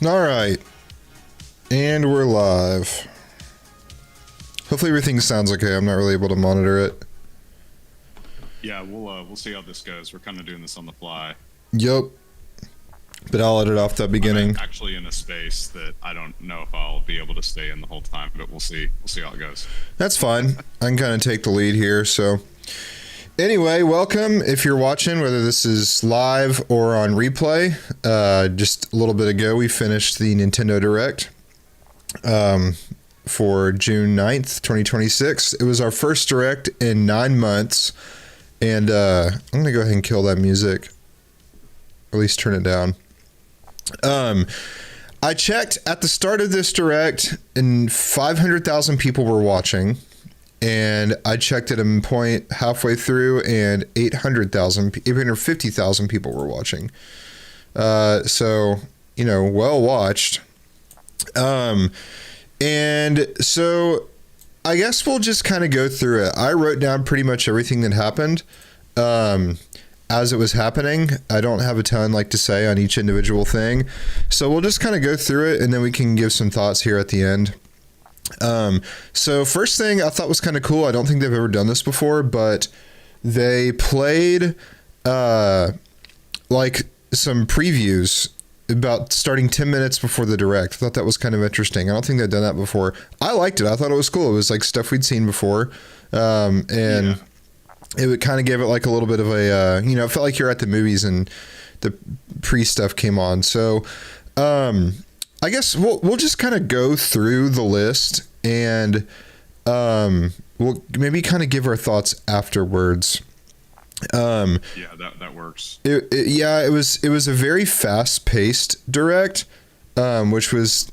All right, and we're live. Hopefully everything sounds okay. I'm not really able to monitor it. Yeah, we'll see how this goes. We're kind of doing this on the fly. Yep. But I'll edit off that beginning. I'm actually in a space that I don't know if I'll be able to stay in the whole time, but we'll see. We'll see how it goes. That's fine. I can kind of take the lead here. So anyway, welcome. If you're watching, whether this is live or on replay, just a little bit ago, we finished the Nintendo Direct for June 9th, 2026. It was our first Direct in 9 months. And I'm going to go ahead and kill that music. Or at least turn it down. I checked at the start of this Direct and 500,000 people were watching. And I checked at a point halfway through and 850,000 people were watching. So, you know, well watched. And so I guess we'll just kind of go through it. I wrote down pretty much everything that happened as it was happening. I don't have a ton to say on each individual thing. So we'll just kind of go through it and then we can give some thoughts here at the end. So first thing I thought was kind of cool. I don't think they've ever done this before, but they played some previews about starting 10 minutes before the Direct. I thought that was kind of interesting. I don't think they've done that before. I liked it. I thought it was cool. It was like stuff we'd seen before. It kind of gave it like a little bit of a, it felt like you're at the movies and the pre-stuff came on. So I guess we'll just kind of go through the list and we'll maybe kind of give our thoughts afterwards. Yeah, that works. It was a very fast-paced Direct, which was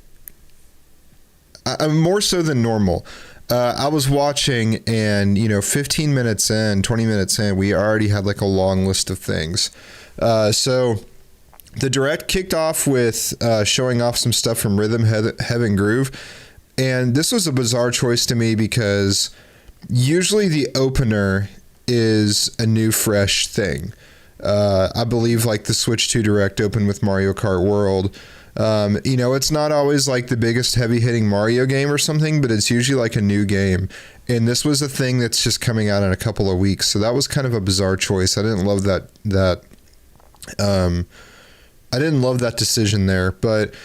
more so than normal. I was watching and 15 minutes in, 20 minutes in, we already had like a long list of things. So the Direct kicked off with showing off some stuff from Rhythm Heaven Groove, and this was a bizarre choice to me because usually the opener is a new fresh thing. I believe like the Switch 2 Direct opened with Mario Kart World. It's not always like the biggest heavy hitting Mario game or something, but it's usually like a new game. And this was a thing that's just coming out in a couple of weeks. So that was kind of a bizarre choice. I didn't love that decision there, but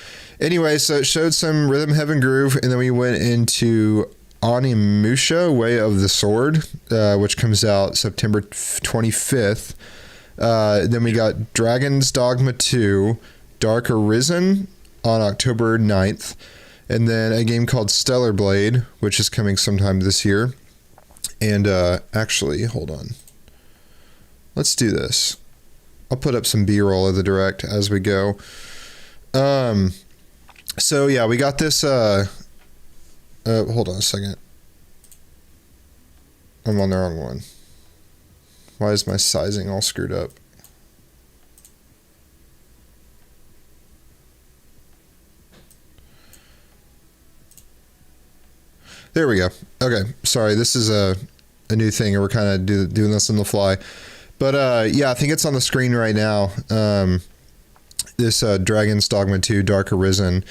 anyway, so it showed some Rhythm Heaven Groove and then we went into Onimusha, Way of the Sword, which comes out September 25th. Then we got Dragon's Dogma 2, Dark Arisen on October 9th. And then a game called Stellar Blade, which is coming sometime this year. And actually, hold on. Let's do this. I'll put up some B-roll of the Direct as we go. So yeah, we got this... hold on a second. I'm on the wrong one. Why is my sizing all screwed up? There we go. Okay, sorry. This is a new thing, and we're kind of doing this on the fly. But yeah, I think it's on the screen right now. This Dragon's Dogma 2, Dark Arisen.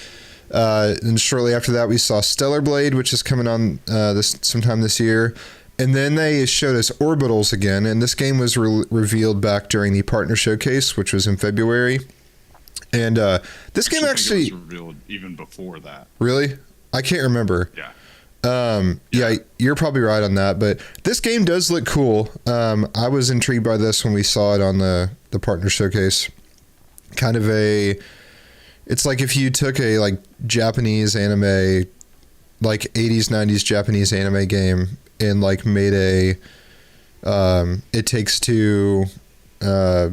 And shortly after that, we saw Stellar Blade, which is coming on sometime this year. And then they showed us Orbitals again, and this game was revealed back during the partner showcase, which was in February. And this game actually it was revealed even before that. Really? I can't remember. Yeah. Yeah, you're probably right on that. But this game does look cool. I was intrigued by this when we saw it on the partner showcase. Kind of it's like if you took a like Japanese anime, like 80s, 90s Japanese anime game and like made a It Takes Two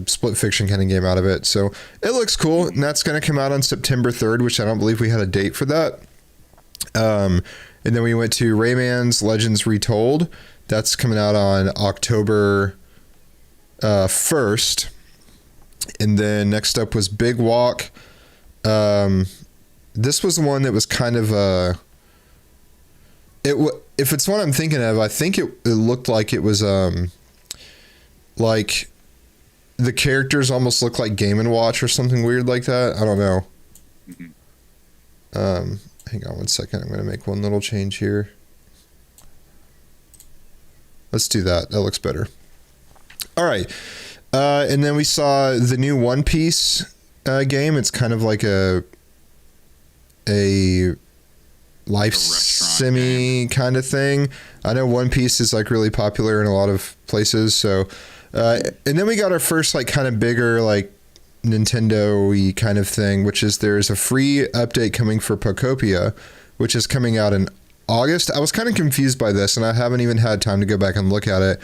split fiction kind of game out of it. So it looks cool, and that's going to come out on September 3rd, which I don't believe we had a date for that. And then we went to Rayman's Legends Retold. That's coming out on October 1st. And then next up was Big Walk. This was the one that was kind of if it's what I'm thinking of, I think it looked like it was like the characters almost look like Game & Watch or something weird like that. I don't know. Hang on one second. I'm going to make one little change here. Let's do that. That looks better. All right. And then we saw the new One Piece game. It's kind of like a life simi kind of thing. I know One Piece is like really popular in a lot of places. So, and then we got our first like kind of bigger like Nintendo-y kind of thing, which is there's a free update coming for Pokopia, which is coming out in August. I was kind of confused by this, and I haven't even had time to go back and look at it.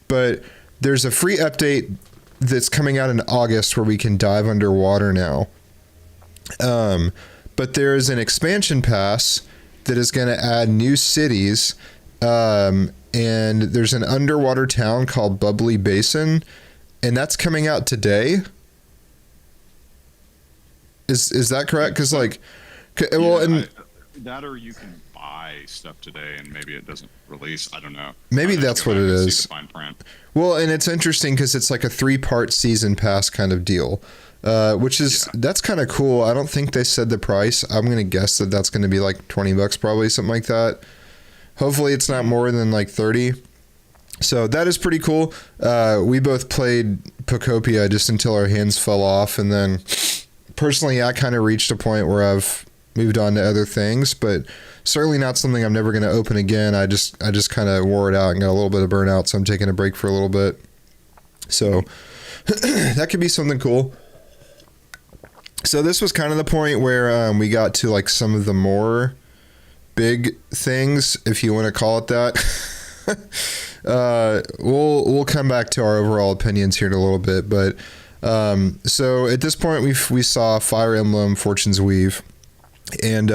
But there's a free update that's coming out in August where we can dive underwater now. But there's an expansion pass that is going to add new cities, and there's an underwater town called Bubbly Basin, and that's coming out today. Is that correct? Because like, that or you can buy stuff today and maybe it doesn't release. I don't know. Maybe that's what it is. See the fine print. Well, and it's interesting because it's like a 3-part season pass kind of deal, which is that's kind of cool. I don't think they said the price. I'm gonna guess that that's gonna be like $20 probably, something like that. Hopefully, it's not more than like 30. So that is pretty cool. We both played Pokopia just until our hands fell off, and then personally, I kind of reached a point where I've moved on to other things, but certainly not something I'm never going to open again. I just kind of wore it out and got a little bit of burnout, so I'm taking a break for a little bit. So that could be something cool. So this was kind of the point where we got to like some of the more big things, if you want to call it that. We'll come back to our overall opinions here in a little bit, but so at this point we saw Fire Emblem Fortune's Weave, and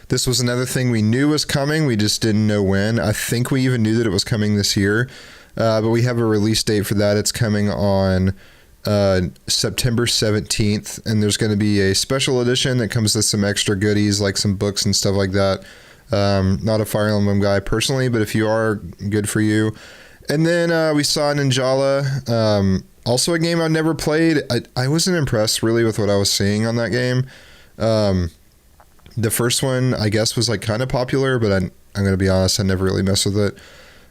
this was another thing we knew was coming. We just didn't know when. I think we even knew that it was coming this year, but we have a release date for that. It's coming on September 17th, and there's going to be a special edition that comes with some extra goodies like some books and stuff like that. Not a Fire Emblem guy personally, but if you are, good for you. And then we saw Ninjala, also a game I've never played. I wasn't impressed really with what I was seeing on that game. The first one, I guess, was like kind of popular, but I'm going to be honest, I never really messed with it.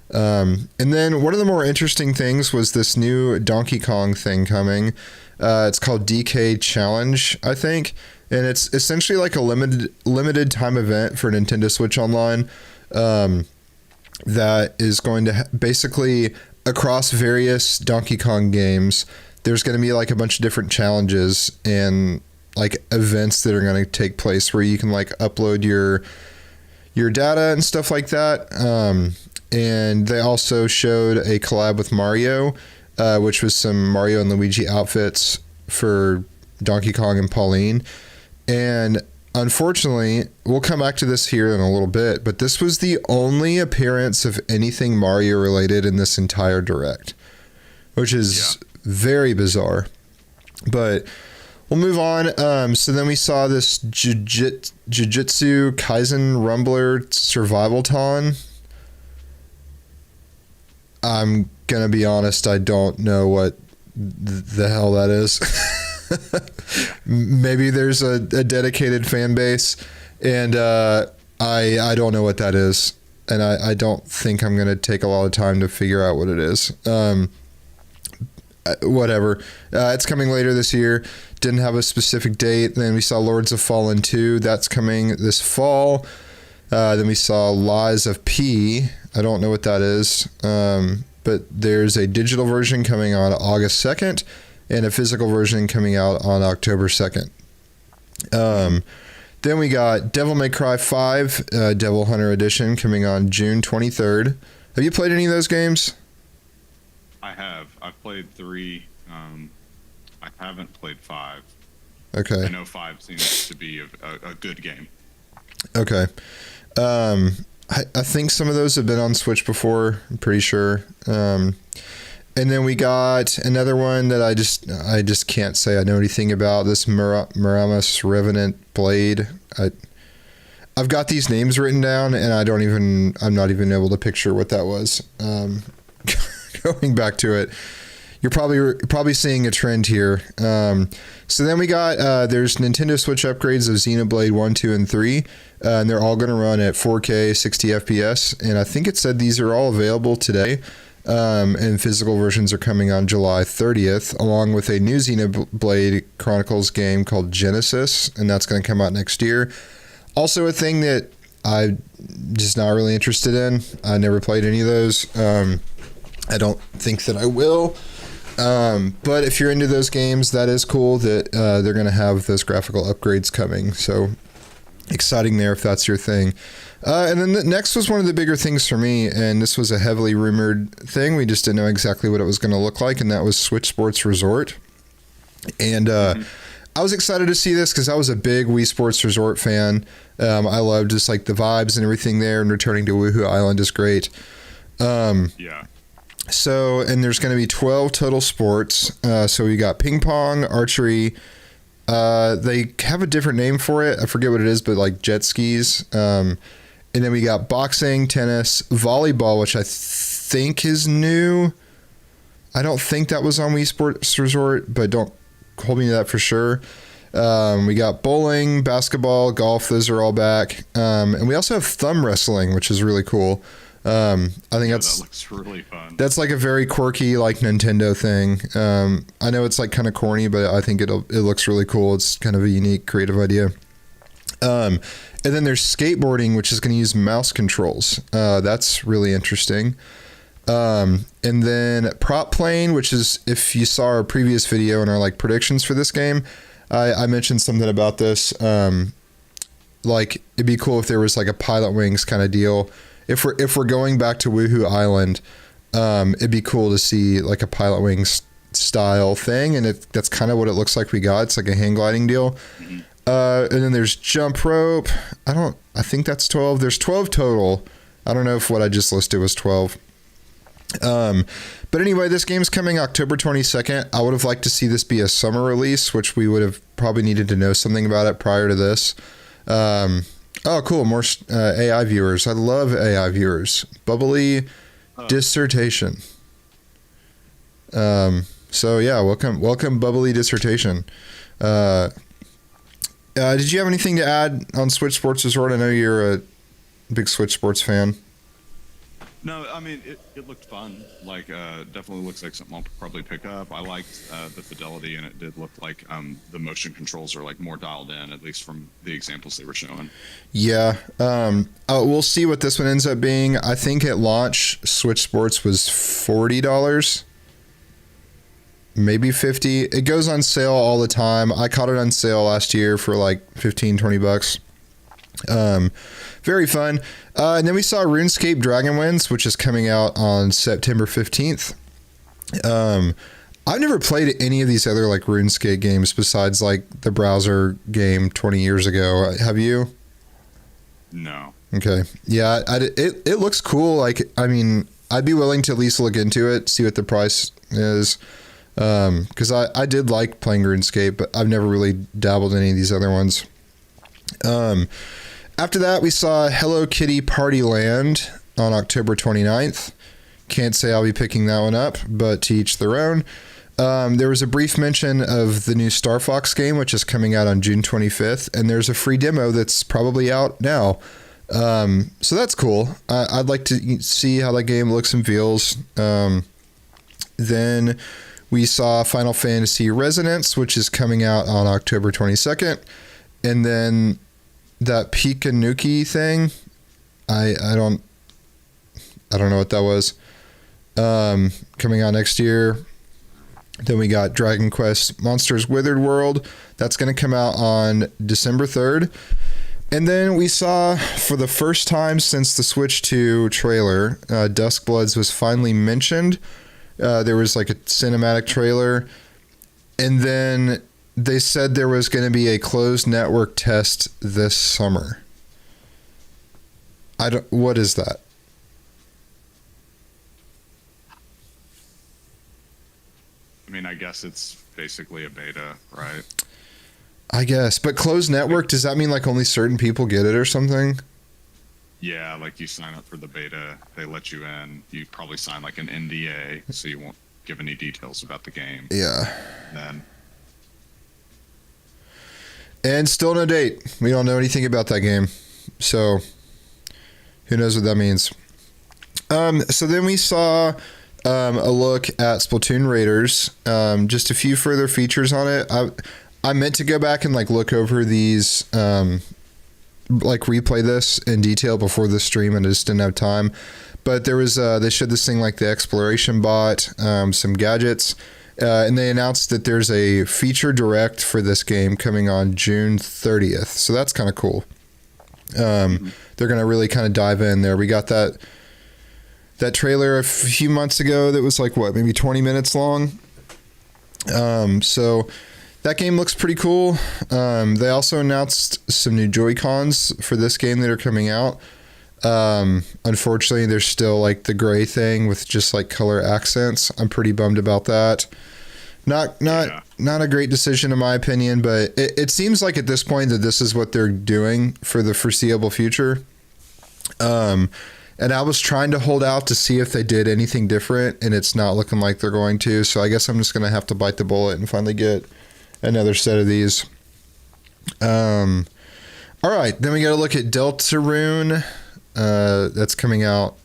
And then one of the more interesting things was this new Donkey Kong thing coming. It's called DK Challenge, I think. And it's essentially like a limited time event for Nintendo Switch Online that is going to basically, across various Donkey Kong games, there's going to be like a bunch of different challenges and like events that are going to take place where you can like upload your data and stuff like that. And they also showed a collab with Mario, which was some Mario and Luigi outfits for Donkey Kong and Pauline. And unfortunately, we'll come back to this here in a little bit, but this was the only appearance of anything Mario related in this entire Direct, which is very bizarre. But we'll move on. So then we saw this Jujutsu Kaisen Rumbler Survival-ton. I'm going to be honest, I don't know what the hell that is. Maybe there's a dedicated fan base, and I don't know what that is, and I don't think I'm going to take a lot of time to figure out what it is. Whatever. It's coming later this year. Didn't have a specific date. Then we saw Lords of Fallen 2. That's coming this fall. Then we saw Lies of P. I don't know what that is, but there's a digital version coming on August 2nd and a physical version coming out on October 2nd. Then we got Devil May Cry 5, Devil Hunter Edition, coming on June 23rd. Have you played any of those games? I have. I've played 3. I haven't played 5. Okay. I know 5 seems to be a good game. Okay. I think some of those have been on Switch before, I'm pretty sure. And then we got another one that I just can't say I know anything about. This Muramus Revenant Blade. I've got these names written down, and I'm not even able to picture what that was. Going back to it, you're probably seeing a trend here. So then we got there's Nintendo Switch upgrades of Xenoblade 1, 2, and 3, and they're all going to run at 4K 60 FPS. And I think it said these are all available today, and physical versions are coming on July 30th, along with a new Xenoblade Chronicles game called Genesis, and that's going to come out next year. Also, a thing that I'm just not really interested in. I never played any of those. I don't think that I will. But if you're into those games, that is cool that they're going to have those graphical upgrades coming. So exciting there if that's your thing. And then the next was one of the bigger things for me, and this was a heavily rumored thing. We just didn't know exactly what it was going to look like, and that was Switch Sports Resort. And I was excited to see this because I was a big Wii Sports Resort fan. I loved just like the vibes and everything there, and returning to Woohoo Island is great. Yeah. So, and there's going to be 12 total sports. So we got ping pong, archery. They have a different name for it. I forget what it is, but like jet skis. And then we got boxing, tennis, volleyball, which I think is new. I don't think that was on Wii Sports Resort, but don't hold me to that for sure. We got bowling, basketball, golf. Those are all back. And we also have thumb wrestling, which is really cool. I think that looks really fun. That's like a very quirky, like Nintendo thing. I know it's like kind of corny, but I think it looks really cool. It's kind of a unique, creative idea. And then there's skateboarding, which is going to use mouse controls. That's really interesting. And then prop plane, which is, if you saw our previous video and our like predictions for this game, I mentioned something about this. Like it'd be cool if there was like a Pilot Wings kind of deal. If we're going back to Woohoo Island, it'd be cool to see like a Pilot Wings style thing, and that's kind of what it looks like we got. It's like a hang gliding deal. Mm-hmm. And then there's jump rope. I think that's 12. There's 12 total. I don't know if what I just listed was 12. But anyway, this game's coming October 22nd. I would have liked to see this be a summer release, which we would have probably needed to know something about it prior to this. Oh, cool. More AI viewers. I love AI viewers. Bubbly dissertation. So yeah, welcome Bubbly dissertation. Did you have anything to add on Switch Sports Resort? I know you're a big Switch Sports fan. No, I mean, it looked fun. Like, definitely looks like something I'll probably pick up. I liked the fidelity, and it did look like the motion controls are like more dialed in, at least from the examples they were showing. Yeah. We'll see what this one ends up being. I think at launch, Switch Sports was $40, maybe $50. It goes on sale all the time. I caught it on sale last year for like $15-20. Very fun. And then we saw RuneScape Dragonwinds, which is coming out on September 15th. I've never played any of these other like RuneScape games besides like the browser game 20 years ago. Have you? No. Okay. Yeah, it looks cool. Like, I mean, I'd be willing to at least look into it, see what the price is. Because I did like playing RuneScape, but I've never really dabbled in any of these other ones. After that, we saw Hello Kitty Party Land on October 29th. Can't say I'll be picking that one up, but to each their own. There was a brief mention of the new Star Fox game, which is coming out on June 25th, and there's a free demo that's probably out now. So that's cool. I'd like to see how that game looks and feels. Then we saw Final Fantasy Resonance, which is coming out on October 22nd. And then that Pikanuki thing, I don't know what that was. Coming out next year. Then we got Dragon Quest Monsters Withered World. That's going to come out on December 3rd. And then we saw, for the first time since the Switch 2 trailer, Duskbloods was finally mentioned. There was like a cinematic trailer. And then they said there was going to be a closed network test this summer. What is that? I mean, I guess it's basically a beta, right? I guess. But closed network, does that mean like only certain people get it or something? Yeah, like you sign up for the beta, they let you in. You probably sign like an NDA, so you won't give any details about the game. Yeah. Then. And still no date. We don't know anything about that game. So who knows what that means. So then we saw a look at Splatoon Raiders. Just a few further features on it. I meant to go back and like look over these, like replay this in detail before the stream, and I just didn't have time. But there was they showed this thing like the exploration bot, some gadgets, and they announced that there's a feature direct for this game coming on June 30th. So that's kind of cool. They're going to really kind of dive in there. We got that trailer a few months ago that was like, what, maybe 20 minutes long. So that game looks pretty cool. They also announced some new Joy-Cons for this game that are coming out. Unfortunately, there's still like the gray thing with just like color accents. I'm pretty bummed about that. Not a great decision in my opinion, but it seems like at this point that this is what they're doing for the foreseeable future. And I was trying to hold out to see if they did anything different, and it's not looking like they're going to. So I guess I'm just going to have to bite the bullet and finally get another set of these. All right, then we got to look at Deltarune. That's coming out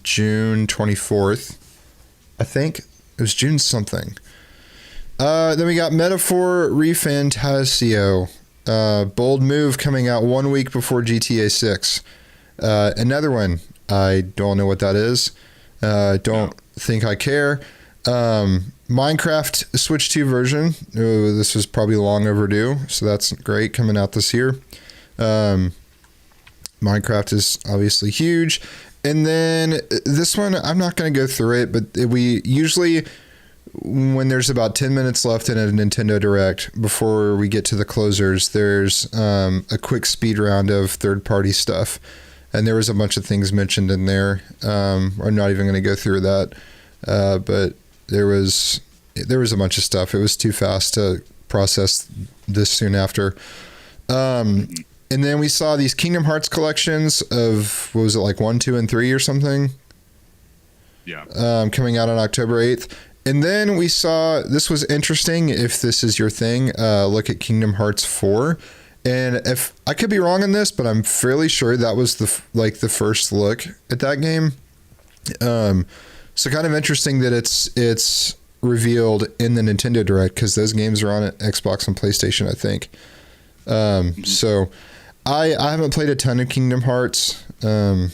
June 24th. I think it was June something. Then we got Metaphor ReFantasio. Bold Move coming out 1 week before GTA 6. Another one. I don't know what that is. Don't think I care. Minecraft Switch 2 version. This was probably long overdue, so that's great, coming out this year. Minecraft is obviously huge. And then this one, I'm not going to go through it, but we usually, when there's about 10 minutes left in a Nintendo Direct before we get to the closers, there's a quick speed round of third-party stuff. And there was a bunch of things mentioned in there. I'm not even going to go through that. But there was a bunch of stuff. It was too fast to process this soon after. And then we saw these Kingdom Hearts collections of, what was it, like 1, 2, and 3 or something? Yeah. Coming out on October 8th. And then we saw, this was interesting, if this is your thing, look at Kingdom Hearts 4. And if I could be wrong on this, but I'm fairly sure that was the first look at that game. So kind of interesting that it's revealed in the Nintendo Direct, because those games are on Xbox and PlayStation, I think. So I haven't played a ton of Kingdom Hearts. They're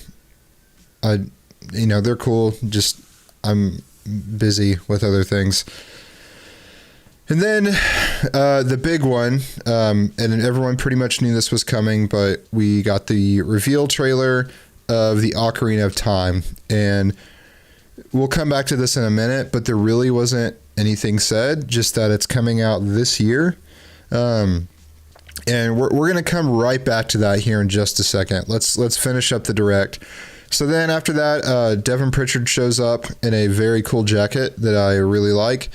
cool. Just I'm busy with other things. And then the big one, and everyone pretty much knew this was coming, but we got the reveal trailer of the Ocarina of Time. And we'll come back to this in a minute, but there really wasn't anything said, just that it's coming out this year. And we're going to come right back to that here in just a second. Let's finish up the Direct. So then after that, Devin Pritchard shows up in a very cool jacket that I really like.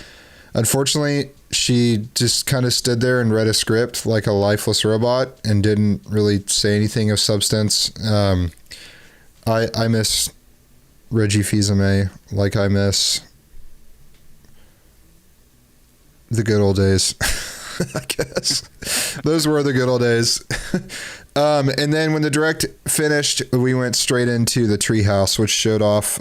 Unfortunately, she just kind of stood there and read a script like a lifeless robot and didn't really say anything of substance. I miss Reggie Fils-Aimé like I miss the good old days. I guess those were the good old days. And then when the Direct finished, we went straight into the Treehouse, which showed off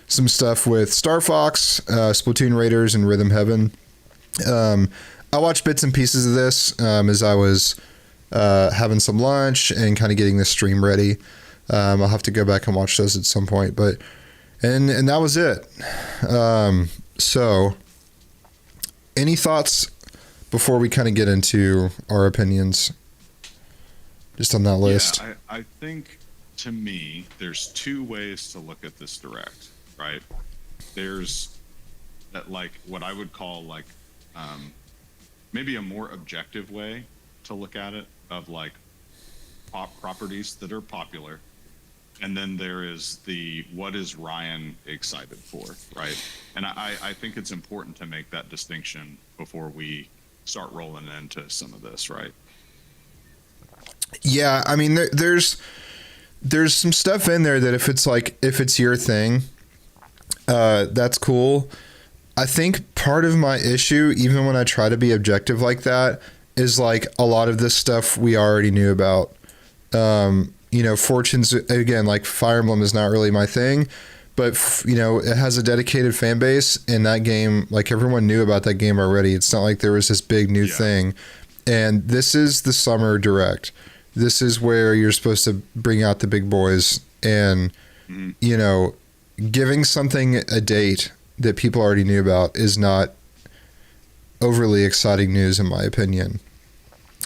some stuff with Star Fox, Splatoon Raiders, and Rhythm Heaven. I watched bits and pieces of this as I was having some lunch and kind of getting the stream ready. I'll have to go back and watch those at some point, but and that was it. So any thoughts before we kind of get into our opinions just on that list? Yeah, I think, to me, there's two ways to look at this Direct, right? There's that, like, what I would call like maybe a more objective way to look at it, of like properties that are popular. And then there is the, what is Ryan excited for, right? And I think it's important to make that distinction before we start rolling into some of this, right? Yeah, I mean, there's some stuff in there that if it's your thing, that's cool. I think part of my issue, even when I try to be objective like that, is like a lot of this stuff we already knew about. Fortunes, again, like Fire Emblem is not really my thing, but it has a dedicated fan base, and that game, like everyone knew about that game already. It's not like there was this big new thing. And this is the summer direct. This is where you're supposed to bring out the big boys, and giving something a date that people already knew about is not overly exciting news in my opinion.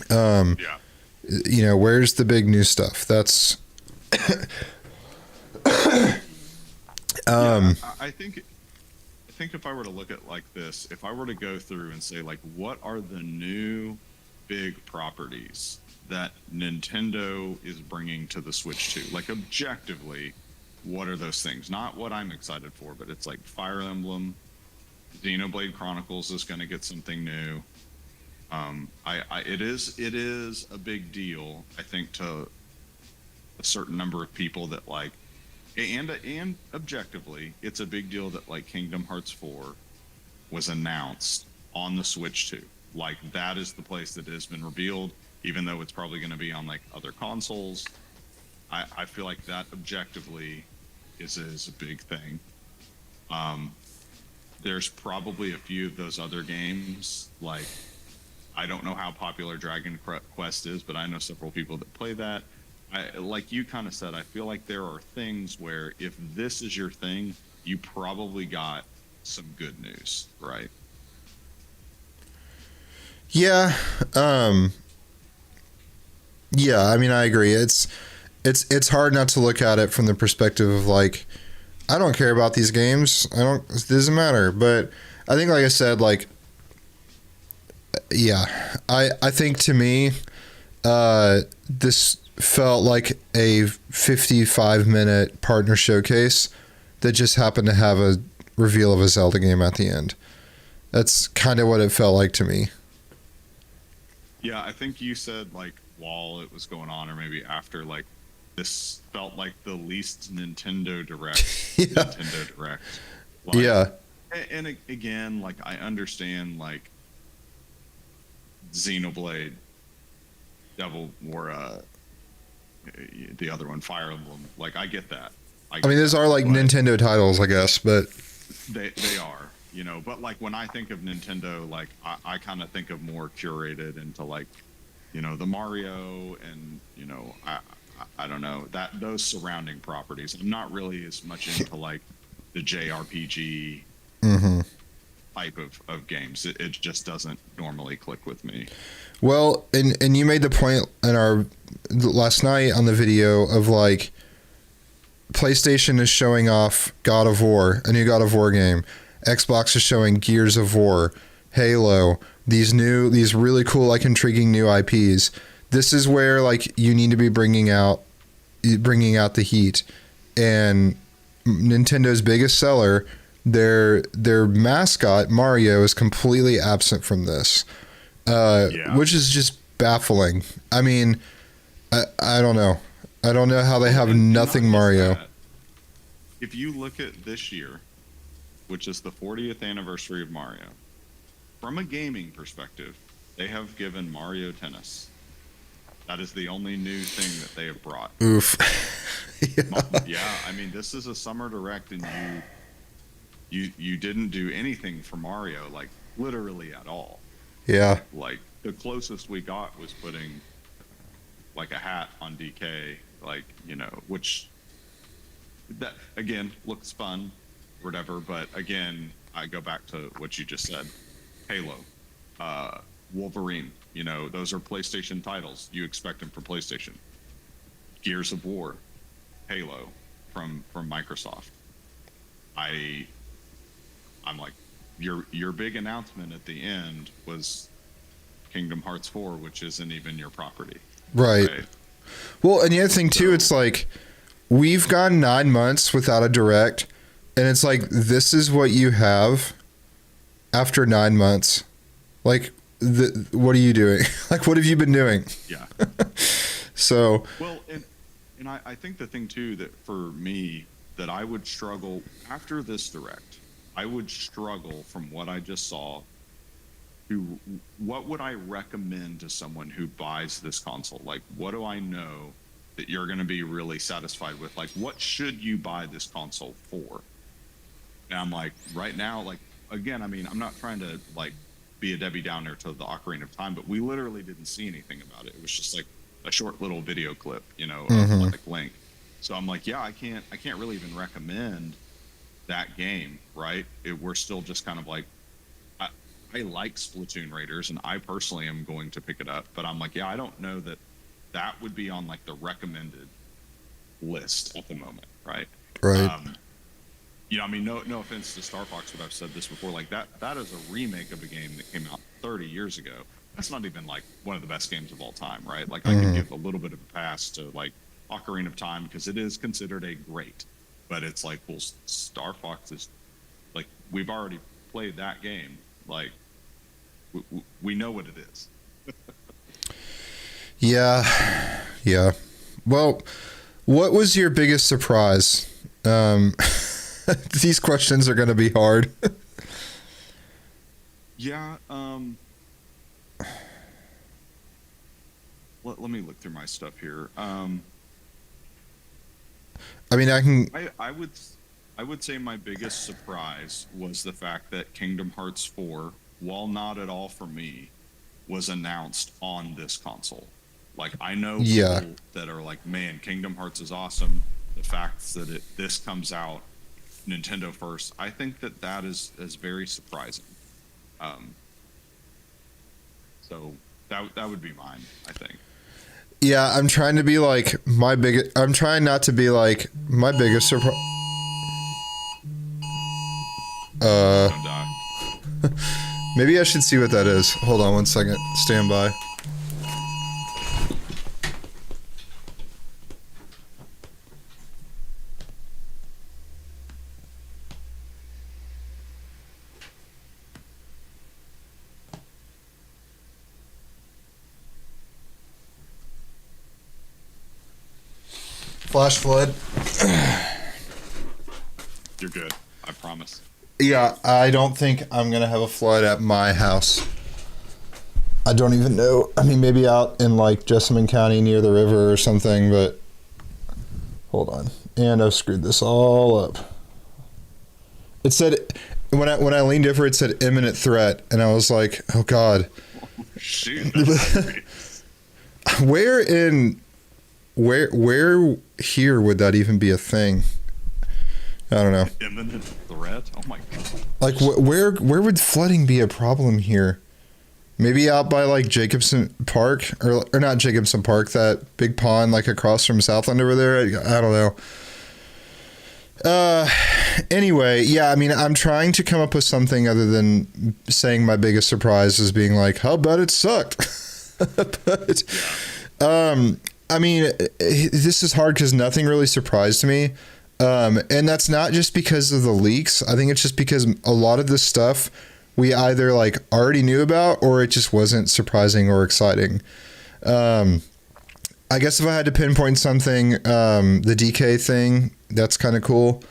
Where's the big new stuff? That's I think if I were to look at like this, if I were to go through and say like, what are the new big properties that Nintendo is bringing to the Switch 2? Like objectively, what are those things? Not what I'm excited for, but it's like Fire Emblem, Xenoblade Chronicles is going to get something new. It is a big deal, I think, to a certain number of people that like, and objectively, it's a big deal that like Kingdom Hearts 4 was announced on the Switch 2. Like that is the place that has been revealed, even though it's probably going to be on like other consoles. I feel like that objectively is a big thing. There's probably a few of those other games. Like I don't know how popular Dragon Quest is, but I know several people that play that. Like you kind of said, I feel like there are things where if this is your thing, you probably got some good news, right? Yeah. Yeah, I mean, I agree. It's hard not to look at it from the perspective of like, I don't care about these games. It doesn't matter. But I think, like I said, like, yeah, I think to me, this felt like a 55-minute partner showcase that just happened to have a reveal of a Zelda game at the end. That's kind of what it felt like to me. Yeah, I think you said like while it was going on, or maybe after, like this felt like the least Nintendo Direct. Yeah. Nintendo Direct. Like, Yeah. And again, like I understand like Xenoblade, Devil, or the other one, Fire Emblem. Like I get that. I mean, those are like Nintendo titles, I guess, but they are, But like when I think of Nintendo, like I kind of think of more curated into like, the Mario and I don't know that those surrounding properties. I'm not really as much into like the JRPG type of games. It just doesn't normally click with me. Well, and you made the point in our last night on the video of like PlayStation is showing off God of War, a new God of War game. Xbox is showing Gears of War, Halo, these really cool, like intriguing new IPs. This is where like you need to be bringing out the heat. And Nintendo's biggest seller, their mascot Mario, is completely absent from this, which is just baffling. I mean, I don't know. I don't know how they have nothing Mario. If you look at this year, which is the 40th anniversary of Mario, from a gaming perspective, they have given Mario Tennis. That is the only new thing that they have brought. Oof. Yeah, I mean, this is a summer direct, and you didn't do anything for Mario, like literally at all. Yeah. Like the closest we got was putting like a hat on DK, like, which that again looks fun, whatever. But again, I go back to what you just said. Halo, Wolverine, those are PlayStation titles. You expect them from PlayStation. Gears of War, Halo from Microsoft. I'm like, your big announcement at the end was Kingdom Hearts 4, which isn't even your property. Right. Well, and the other thing too, it's like we've gone 9 months without a direct, and it's like this is what you have after 9 months. Like, what are you doing? Like, what have you been doing? Yeah. So. Well, and I think the thing too that for me that I would struggle after this direct, I would struggle from what I just saw to what would I recommend to someone who buys this console? Like, what do I know that you're going to be really satisfied with? Like, what should you buy this console for? And I'm like, right now, like, again, I mean, I'm not trying to like be a Debbie Downer to the Ocarina of Time, but we literally didn't see anything about it. It was just like a short little video clip, you know, of Mm-hmm. like Link. So I'm like, yeah, I can't really even recommend that game, right? We're still just kind of like, I, I like Splatoon Raiders, and I personally am going to pick it up, but I'm like, yeah, I don't know that that would be on like the recommended list at the moment, right? Right. Um, you know, I mean, no offense to Star Fox, but I've said this before. Like that is a remake of a game that came out 30 years ago. That's not even like one of the best games of all time, right? Like I could Mm-hmm. give a little bit of a pass to like Ocarina of Time because it is considered a great, but it's like, well, Star Fox is like we've already played that game. Like we know what it is. Yeah. Yeah. Well, what was your biggest surprise? These questions are going to be hard. Yeah. Let me look through my stuff here. I mean, I can. I would say my biggest surprise was the fact that Kingdom Hearts 4, while not at all for me, was announced on this console. Like I know Yeah. people that are like, man, Kingdom Hearts is awesome. The fact that this comes out Nintendo first, I think that is very surprising. Um, so that would be mine, I think. Yeah, I'm trying to be like my biggest. I'm trying not to be like my biggest surprise. Don't die. Maybe I should see what that is. Hold on one second. Stand by. Flash flood. You're good. I promise. Yeah, I don't think I'm gonna have a flood at my house. I don't even know. I mean, maybe out in like Jessamine County near the river or something, but hold on. And I've screwed this all up. It said when I leaned over, it said imminent threat, and I was like, oh god, Shoot. That's where here would that even be a thing? I don't know. imminent threat. Oh my god. Like where would flooding be a problem here? Maybe out by like Jacobson Park or not Jacobson Park, that big pond like across from Southland over there. I don't know. Anyway, yeah, I mean, I'm trying to come up with something other than saying my biggest surprise is being like, how bad it sucked. But I mean, this is hard because nothing really surprised me. And that's not just because of the leaks. I think it's just because a lot of this stuff we either like already knew about or it just wasn't surprising or exciting. I guess if I had to pinpoint something, the DK thing, that's kind of cool.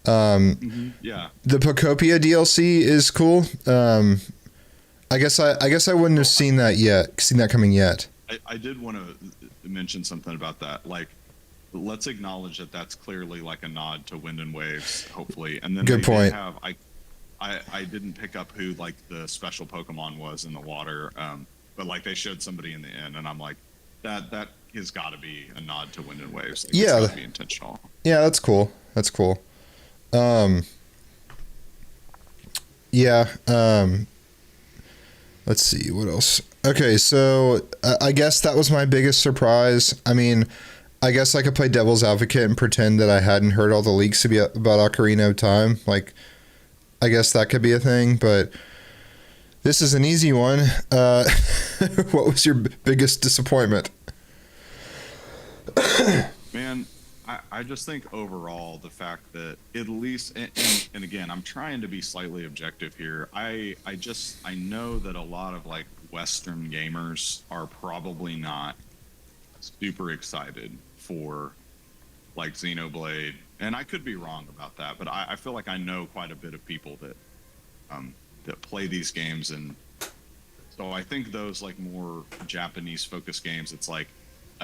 Yeah. The Pocopia DLC is cool. I guess I wouldn't have seen that coming yet. I did want to mention something about that. Like, let's acknowledge that that's clearly like a nod to Wind and Waves, hopefully. And then Good they point. did have I didn't pick up who like the special Pokemon was in the water, but like they showed somebody in the end, and I'm like, that has got to be a nod to Wind and Waves. Like, Yeah. it's gotta be intentional. Yeah, that's cool. That's cool. Yeah. Let's see what else. Okay, so I guess that was my biggest surprise. I mean, I guess I could play devil's advocate and pretend that I hadn't heard all the leaks about Ocarina of Time. Like, I guess that could be a thing, but this is an easy one. What was your biggest disappointment? Man, I just think overall the fact that at least, and again, I'm trying to be slightly objective here. I know that a lot of like Western gamers are probably not super excited for like Xenoblade and I could be wrong about that, but I feel like I know quite a bit of people that play these games, and so I think those like more Japanese focused games, it's like,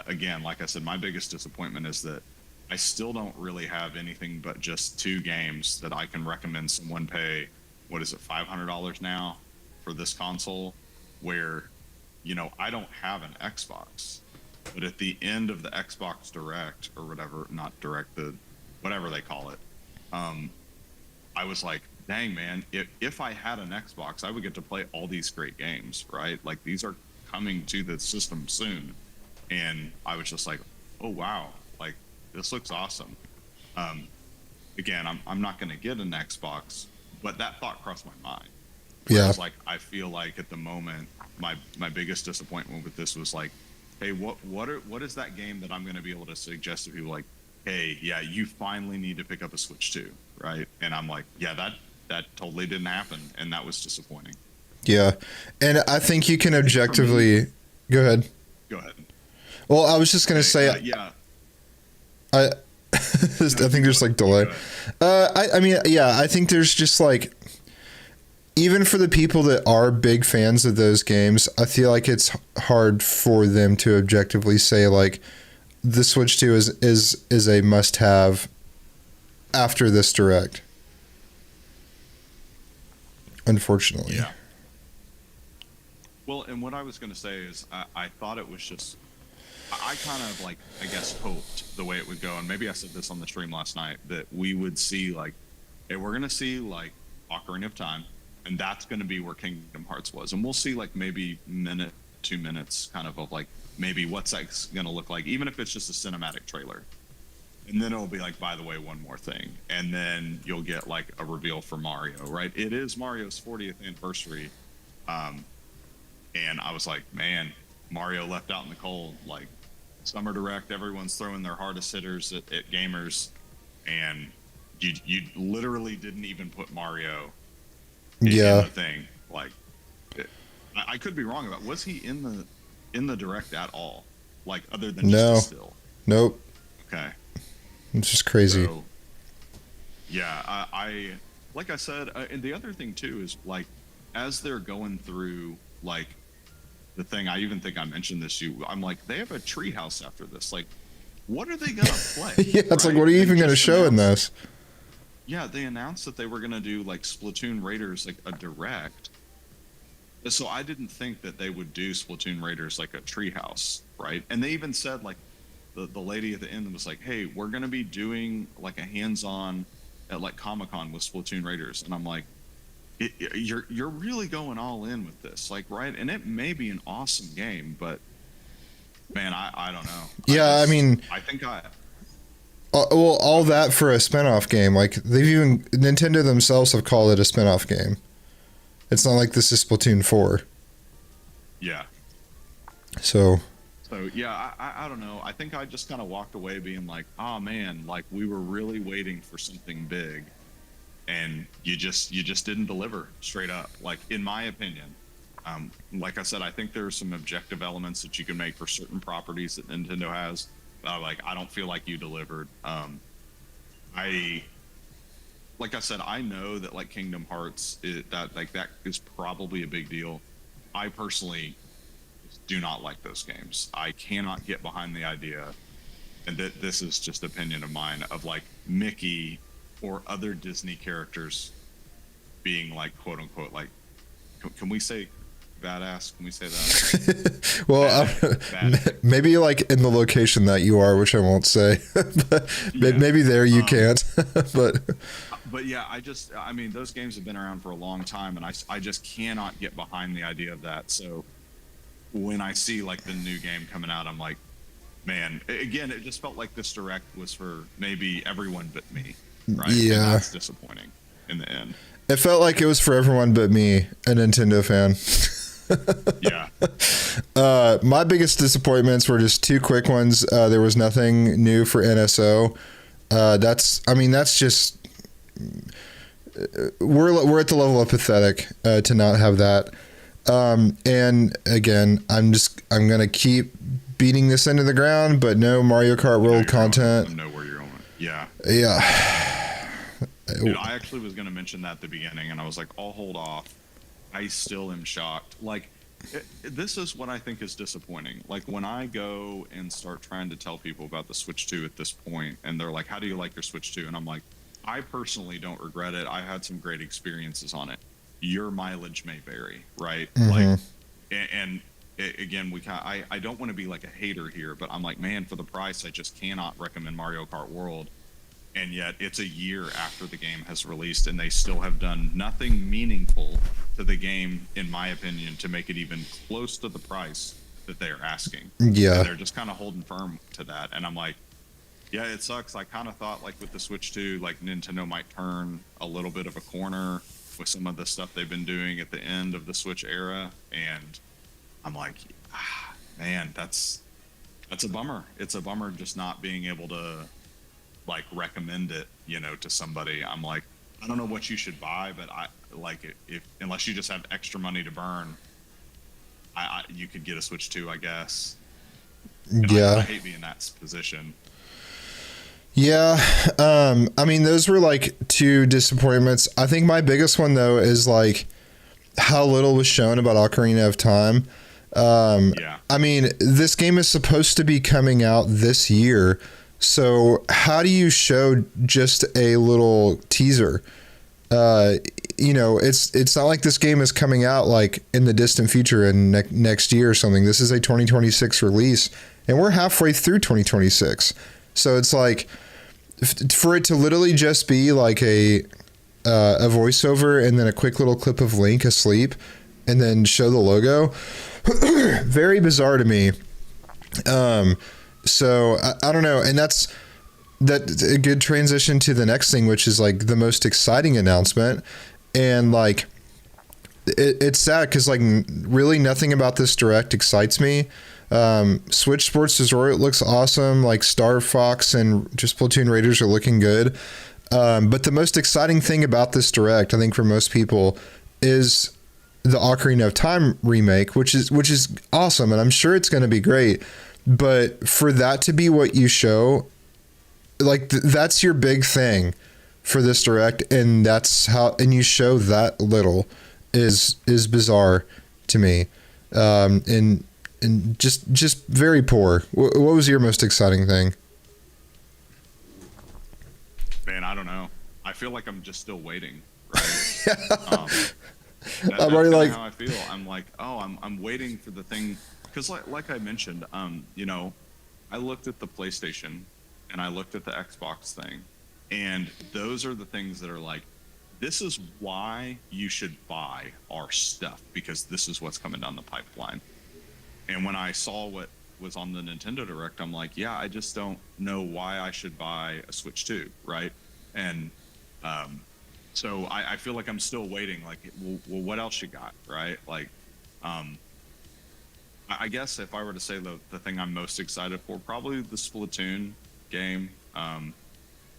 again, like I said, my biggest disappointment is that I still don't really have anything but just 2 games that I can recommend someone pay, what is it, $500 now for this console, where, I don't have an Xbox, but at the end of the Xbox Direct or whatever, not Direct, whatever they call it, I was like, dang, man, if I had an Xbox, I would get to play all these great games, right? Like, these are coming to the system soon. And I was just like, oh, wow, like, this looks awesome. Again, I'm not going to get an Xbox, but that thought crossed my mind. Whereas, like, I feel like at the moment, my biggest disappointment with this was like, hey, what is that game that I'm going to be able to suggest to people, like, hey, yeah, you finally need to pick up a Switch 2, right? And I'm like, yeah, that totally didn't happen, and that was disappointing. Yeah, and I think you can objectively go ahead. Go ahead. Well, I was just gonna say, yeah. I think there's like delay. I mean, yeah, I think there's just like, even for the people that are big fans of those games, I feel like it's hard for them to objectively say like the Switch 2 is a must-have after this Direct. Unfortunately. Yeah. Well, and what I was going to say is I thought it was just, I kind of like, I guess, hoped the way it would go, and maybe I said this on the stream last night, that we would see like, hey, we're going to see like Ocarina of Time, and that's going to be where Kingdom Hearts was. And we'll see like maybe minute, 2 minutes kind of like maybe what's that going to look like, even if it's just a cinematic trailer. And then it'll be like, by the way, one more thing. And then you'll get like a reveal for Mario, right? It is Mario's 40th anniversary. And I was like, man, Mario left out in the cold. Like, Summer Direct, everyone's throwing their hardest hitters at gamers. And you literally didn't even put Mario in the thing. Like, I could be wrong about, was he in the Direct at all? Like, other than just a still? Nope. Okay. It's just crazy. So, yeah, I like I said, and the other thing too is like, as they're going through like the thing, I even think I mentioned this to you. I'm like, they have a treehouse after this. Like, what are they gonna play? Yeah, it's right? Like, what are you even gonna show in this? Yeah, they announced that they were gonna do like Splatoon Raiders, like a Direct. So I didn't think that they would do Splatoon Raiders like a treehouse, right? And they even said like, the lady at the end was like, hey, we're going to be doing like a hands-on at like Comic-Con with Splatoon Raiders. And I'm like, you're really going all in with this, like, right? And it may be an awesome game, but man, I don't know. Yeah, I think well, all that for a spinoff game. Like, Nintendo themselves have called it a spinoff game. It's not like this is Splatoon 4. Yeah. So yeah, I don't know. I think I just kind of walked away being like, oh man, like we were really waiting for something big, and you just didn't deliver straight up. Like, in my opinion, like I said, I think there are some objective elements that you can make for certain properties that Nintendo has. Like, I don't feel like you delivered. Like I said, I know that like Kingdom Hearts that is probably a big deal. I personally do not like those games. I cannot get behind the idea, and that this is just opinion of mine, of like Mickey or other Disney characters being like, quote unquote, like, can we say badass? Can we say that? Well, maybe like in the location that you are, which I won't say, but yeah. Maybe there you can't. But yeah, I mean, those games have been around for a long time, and I just cannot get behind the idea of that. So when I see like the new game coming out, I'm like, man, again, it just felt like this Direct was for maybe everyone but me, right? Yeah. And that's disappointing in the end. It felt like it was for everyone but me, a Nintendo fan. Yeah. My biggest disappointments were just 2 quick ones. There was nothing new for NSO. That's just, we're at the level of pathetic to not have that. And again, I'm going to keep beating this into the ground, but no Mario Kart World content. I know where you're going. Yeah. Yeah. Dude, I actually was going to mention that at the beginning, and I was like, I'll hold off. I still am shocked. Like, this is what I think is disappointing. Like, when I go and start trying to tell people about the Switch 2 at this point, and they're like, how do you like your Switch 2? And I'm like, I personally don't regret it. I had some great experiences on it. Your mileage may vary, right? Like, and again, I don't want to be like a hater here, but I'm like, man, for the price, I just cannot recommend Mario Kart World. And yet it's a year after the game has released, and they still have done nothing meaningful to the game, in my opinion, to make it even close to the price that they are asking. Yeah. And they're just kind of holding firm to that. And I'm like, yeah, it sucks. I kind of thought, like, with the Switch 2, like, Nintendo might turn a little bit of a corner with some of the stuff they've been doing at the end of the Switch era. And I'm like, man, that's a bummer. It's a bummer just not being able to, like, recommend it, to somebody. I'm like, I don't know what you should buy, but I like it. If unless you just have extra money to burn, you could get a Switch 2, I guess. And Yeah. I hate being in that position. Yeah. I mean, those were like two disappointments. I think my biggest one, though, is like how little was shown about Ocarina of Time. Yeah. I mean, this game is supposed to be coming out this year. So how do you show just a little teaser? It's not like this game is coming out like in the distant future in next year or something. This is a 2026 release, and we're halfway through 2026. So it's like for it to literally just be like a voiceover and then a quick little clip of Link asleep and then show the logo. Very bizarre to me. So I don't know. And that's a good transition to the next thing, which is like the most exciting announcement. And like, it's sad because like really nothing about this direct excites me. Switch Sports Resort looks awesome. Like Star Fox and just Splatoon Raiders are looking good. But the most exciting thing about this direct, I think for most people, is the Ocarina of Time remake, which is awesome. And I'm sure it's going to be great. But for that to be what you show, like that's your big thing for this direct, and and you show that little is bizarre to me, and just very poor. What was your most exciting thing? Man, I don't know. I feel like I'm just still waiting, right? I'm already like how I feel. I'm like, I'm waiting for the thing. Because like I mentioned, I looked at the PlayStation and I looked at the Xbox thing, and those are the things that are like, this is why you should buy our stuff, because this is what's coming down the pipeline. And when I saw what was on the Nintendo Direct, I'm like, yeah, I just don't know why I should buy a Switch 2, right? And so I feel like I'm still waiting. Like, well, what else you got, right? Like, I guess if I were to say the thing I'm most excited for, probably the Splatoon game.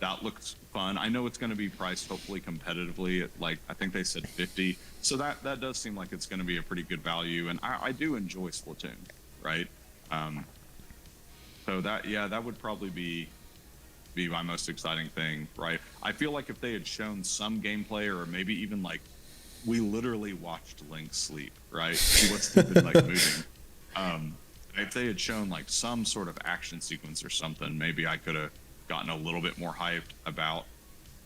That looks fun. I know it's going to be priced hopefully competitively at, like, I think they said $50. So that does seem like it's going to be a pretty good value. And I do enjoy Splatoon, right? So that would probably be my most exciting thing, right? I feel like if they had shown some gameplay, or maybe even like we literally watched Link sleep, right? See what's stupid like moving. If they had shown like some sort of action sequence or something, maybe I could have gotten a little bit more hyped about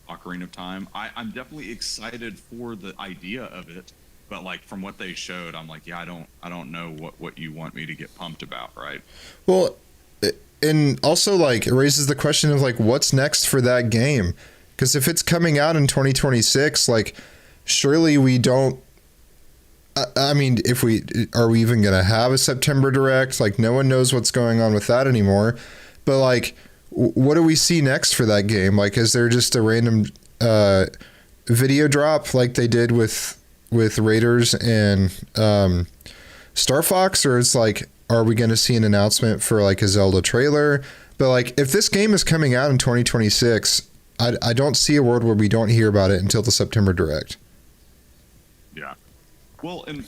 Ocarina of Time. I'm definitely excited for the idea of it, but like from what they showed, I'm like, yeah, I don't know what you want me to get pumped about, right? Well, and also like it raises the question of like what's next for that game, because if it's coming out in 2026, like surely we don't. I mean, are we even going to have a September Direct? Like, no one knows what's going on with that anymore. But like, what do we see next for that game? Like, is there just a random video drop like they did with Raiders and Star Fox, or it's like, are we going to see an announcement for like a Zelda trailer? But like, if this game is coming out in 2026, I don't see a world where we don't hear about it until the September Direct. Yeah. Well, and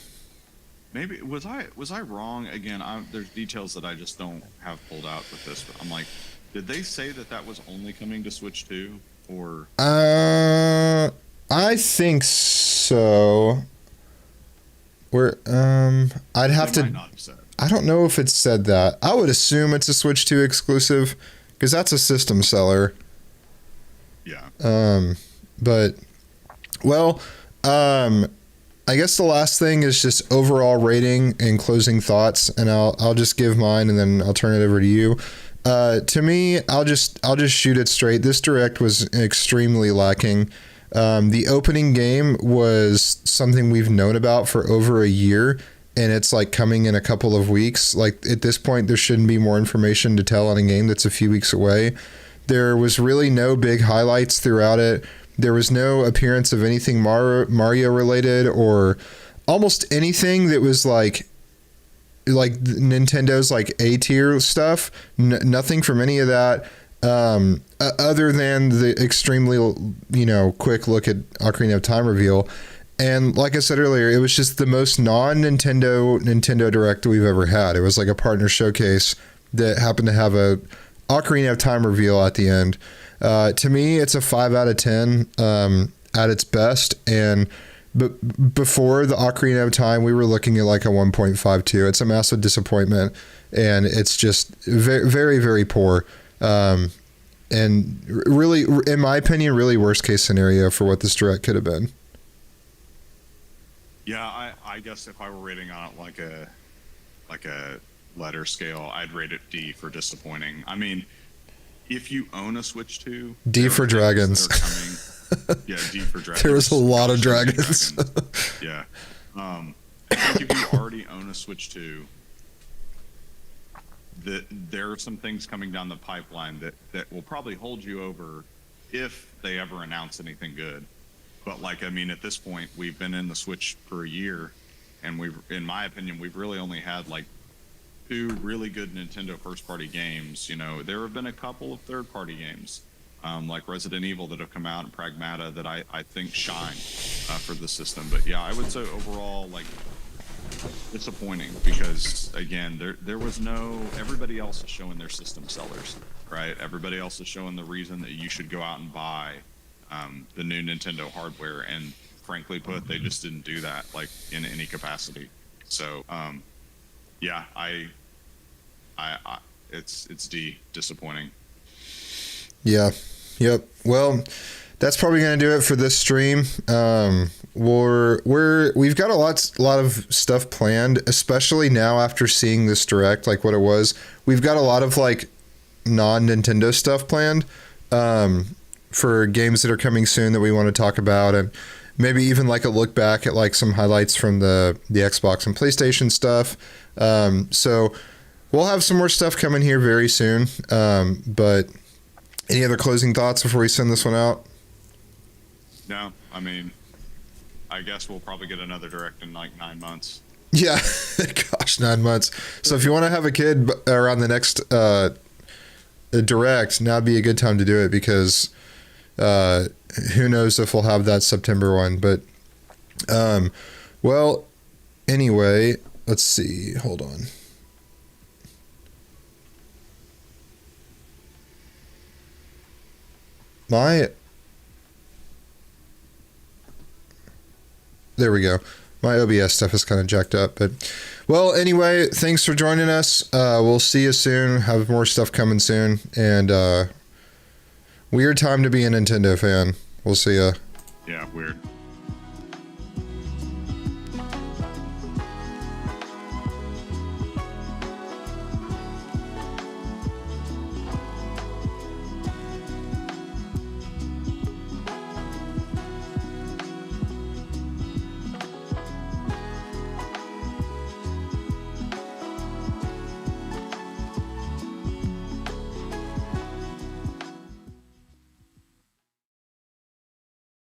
maybe was I wrong again? There's details that I just don't have pulled out with this. But I'm like, Did they say that that was only coming to Switch 2, or? I think so. I'd have They to. might not have said. I don't know if it said that. I would assume it's a Switch 2 exclusive because that's a system seller. Yeah. But well, I guess the last thing is just overall rating and closing thoughts, and I'll just give mine and then I'll turn it over to you. To me, I'll just shoot it straight. This direct was extremely lacking. The opening game was something we've known about for over a year, and it's like coming in a couple of weeks. Like at this point, there shouldn't be more information to tell on a game that's a few weeks away. There was really no big highlights throughout it. There was no appearance of anything Mario related or almost anything that was like Nintendo's like A tier stuff. Nothing from any of that. Other than the extremely, quick look at Ocarina of Time reveal. And like I said earlier, it was just the most non-Nintendo Direct we've ever had. It was like a partner showcase that happened to have a Ocarina of Time reveal at the end. To me, it's a 5 out of 10 at its best. And before the Ocarina of Time, we were looking at like a 1.52. It's a massive disappointment, and it's just very, very, very poor. And really, in my opinion, really worst case scenario for what this direct could have been. Yeah, I guess if I were rating on it like a letter scale, I'd rate it D for disappointing. I mean, if you own a Switch 2, D for dragons. Yeah, D for dragons. There was a lot of dragons. Yeah. I think if you already own a Switch 2, there are some things coming down the pipeline that will probably hold you over if they ever announce anything good. But at this point, we've been in the Switch for a year, and in my opinion, we've really only had like 2 really good Nintendo first-party games. There have been a couple of third-party games, like Resident Evil that have come out and Pragmata that I think shine for the system. But yeah, I would say overall, disappointing because again, there was everybody else is showing their system sellers, right? Everybody else is showing the reason that you should go out and buy the new Nintendo hardware, and frankly put, they just didn't do that in any capacity. So yeah, I it's D, disappointing. Yeah. Yep. Well, that's probably going to do it for this stream. We've got a lot of stuff planned, especially now after seeing this direct, like what it was. We've got a lot of non-Nintendo stuff planned for games that are coming soon that we want to talk about, and maybe even a look back at some highlights from the Xbox and PlayStation stuff. So we'll have some more stuff coming here very soon. But any other closing thoughts before we send this one out? No, I guess we'll probably get another direct in 9 months. Yeah, gosh, 9 months. So if you want to have a kid around the next direct, now'd be a good time to do it because who knows if we'll have that September one. But well, anyway, let's see. Hold on. There we go. My OBS stuff is kind of jacked up, but well, anyway, thanks for joining us. We'll see you soon. Have more stuff coming soon, and weird time to be a Nintendo fan. We'll see ya. Yeah, weird.